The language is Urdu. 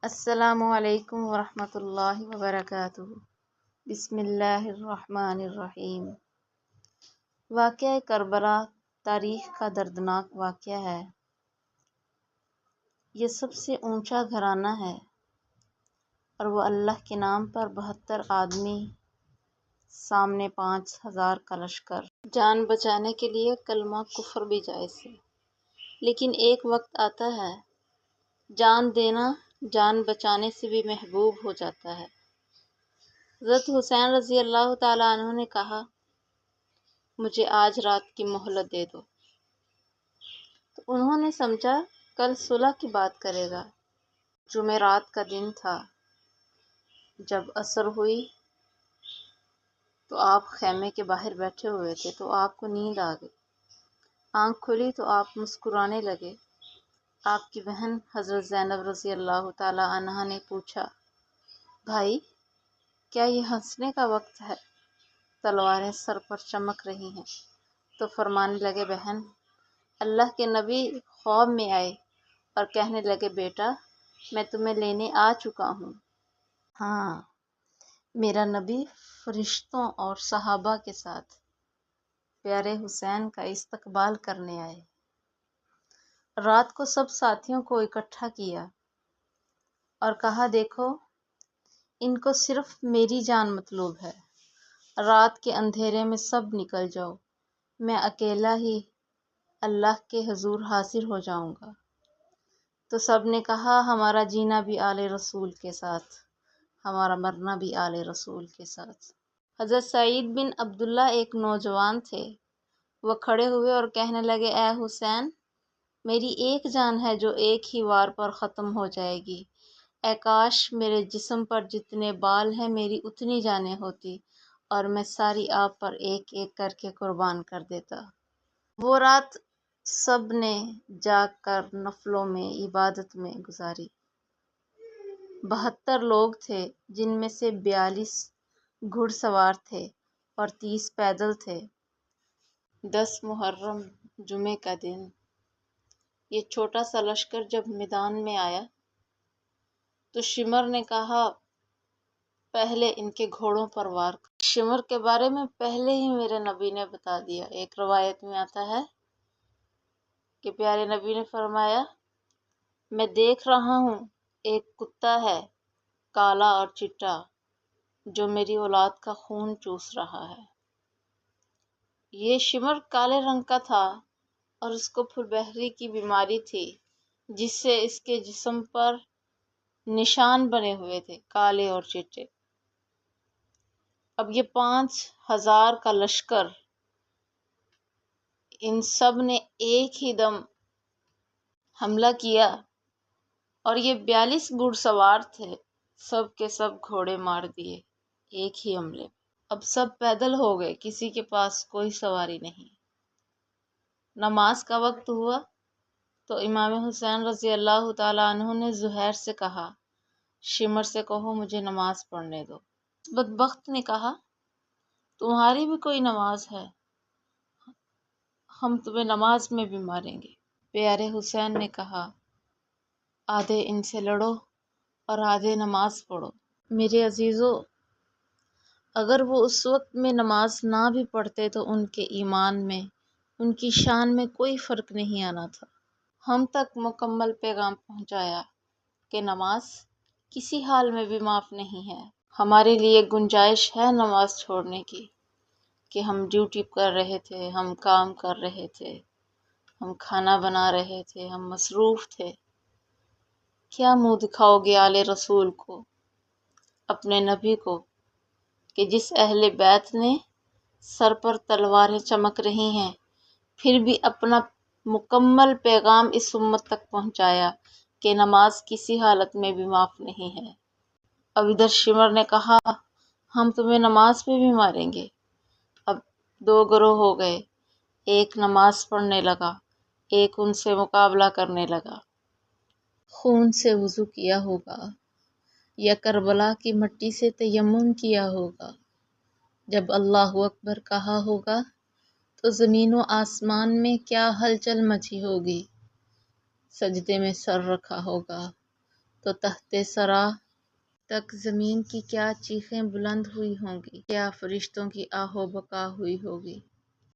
السلام علیکم ورحمۃ اللہ وبرکاتہ۔ بسم اللہ الرحمن الرحیم۔ واقعہ کربلا تاریخ کا دردناک واقعہ ہے۔ یہ سب سے اونچا گھرانہ ہے اور وہ اللہ کے نام پر 72 آدمی، سامنے 5000 کا لشکر۔ جان بچانے کے لیے کلمہ کفر بھی جائز ہے، لیکن ایک وقت آتا ہے جان دینا جان بچانے سے بھی محبوب ہو جاتا ہے۔ حضرت حسین رضی اللہ تعالیٰ عنہ نے کہا، مجھے آج رات کی مہلت دے دو۔ تو انہوں نے سمجھا کل صلح کی بات کرے گا۔ جمعرات کا دن تھا۔ جب عصر ہوئی تو آپ خیمے کے باہر بیٹھے ہوئے تھے تو آپ کو نیند آ گئی۔ آنکھ کھلی تو آپ مسکرانے لگے۔ آپ کی بہن حضرت زینب رضی اللہ تعالیٰ عنہا نے پوچھا، بھائی کیا یہ ہنسنے کا وقت ہے؟ تلواریں سر پر چمک رہی ہیں۔ تو فرمانے لگے، بہن، اللہ کے نبی خواب میں آئے اور کہنے لگے، بیٹا میں تمہیں لینے آ چکا ہوں۔ ہاں، میرا نبی فرشتوں اور صحابہ کے ساتھ پیارے حسین کا استقبال کرنے آئے۔ رات کو سب ساتھیوں کو اکٹھا کیا اور کہا، دیکھو ان کو صرف میری جان مطلوب ہے۔ رات کے اندھیرے میں سب نکل جاؤ، میں اکیلا ہی اللہ کے حضور حاضر ہو جاؤں گا۔ تو سب نے کہا، ہمارا جینا بھی آل رسول کے ساتھ، ہمارا مرنا بھی آل رسول کے ساتھ۔ حضرت سعید بن عبداللہ ایک نوجوان تھے۔ وہ کھڑے ہوئے اور کہنے لگے، اے حسین، میری ایک جان ہے جو ایک ہی وار پر ختم ہو جائے گی۔ اے کاش میرے جسم پر جتنے بال ہیں میری اتنی جانیں ہوتی اور میں ساری آپ پر ایک ایک کر کے قربان کر دیتا۔ وہ رات سب نے جاگ کر نفلوں میں عبادت میں گزاری۔ 72 لوگ تھے، جن میں سے 42 گھڑ سوار تھے اور 30 پیدل تھے۔ 10 محرم جمعے کا دن یہ چھوٹا سا لشکر جب میدان میں آیا تو شمر نے کہا، پہلے ان کے گھوڑوں پر وار کر۔ شمر کے بارے میں پہلے ہی میرے نبی نے بتا دیا۔ ایک روایت میں آتا ہے کہ پیارے نبی نے فرمایا، میں دیکھ رہا ہوں ایک کتا ہے، کالا اور چٹا، جو میری اولاد کا خون چوس رہا ہے۔ یہ شمر کالے رنگ کا تھا اور اس کو پھر بحری کی بیماری تھی، جس سے اس کے جسم پر نشان بنے ہوئے تھے، کالے اور چٹے۔ اب یہ 5000 کا لشکر، ان سب نے ایک ہی دم حملہ کیا اور یہ 42 گھڑ سوار تھے، سب کے سب گھوڑے مار دیے ایک ہی حملے۔ اب سب پیدل ہو گئے، کسی کے پاس کوئی سواری نہیں۔ نماز کا وقت ہوا تو امام حسین رضی اللہ تعالیٰ عنہ نے زہیر سے کہا، شمر سے کہو مجھے نماز پڑھنے دو۔ بدبخت نے کہا، تمہاری بھی کوئی نماز ہے؟ ہم تمہیں نماز میں بھی ماریں گے۔ پیارے حسین نے کہا، آدھے ان سے لڑو اور آدھے نماز پڑھو۔ میرے عزیزو، اگر وہ اس وقت میں نماز نہ بھی پڑھتے تو ان کے ایمان میں، ان کی شان میں کوئی فرق نہیں آنا تھا۔ ہم تک مکمل پیغام پہنچایا کہ نماز کسی حال میں بھی معاف نہیں ہے۔ ہمارے لیے گنجائش ہے نماز چھوڑنے کی، کہ ہم ڈیوٹی کر رہے تھے، ہم کام کر رہے تھے، ہم کھانا بنا رہے تھے، ہم مصروف تھے۔ کیا منہ دکھاؤ گے آل رسول کو، اپنے نبی کو، کہ جس اہل بیت نے سر پر تلواریں چمک رہی ہیں پھر بھی اپنا مکمل پیغام اس امت تک پہنچایا کہ نماز کسی حالت میں بھی معاف نہیں ہے۔ اب ادھر شمر نے کہا، ہم تمہیں نماز پہ بھی ماریں گے۔ اب 2 گروہ ہو گئے، ایک نماز پڑھنے لگا، ایک ان سے مقابلہ کرنے لگا۔ خون سے وضو کیا ہوگا یا کربلا کی مٹی سے تیمم کیا ہوگا۔ جب اللہ اکبر کہا ہوگا تو زمین و آسمان میں کیا ہلچل مچی ہوگی۔ سجدے میں سر رکھا ہوگا، تو تحت ثری تک زمین کی کیا چیخیں بلند ہوئی ہوں گی، کیا فرشتوں کی آہ و بکا ہوئی ہوگی۔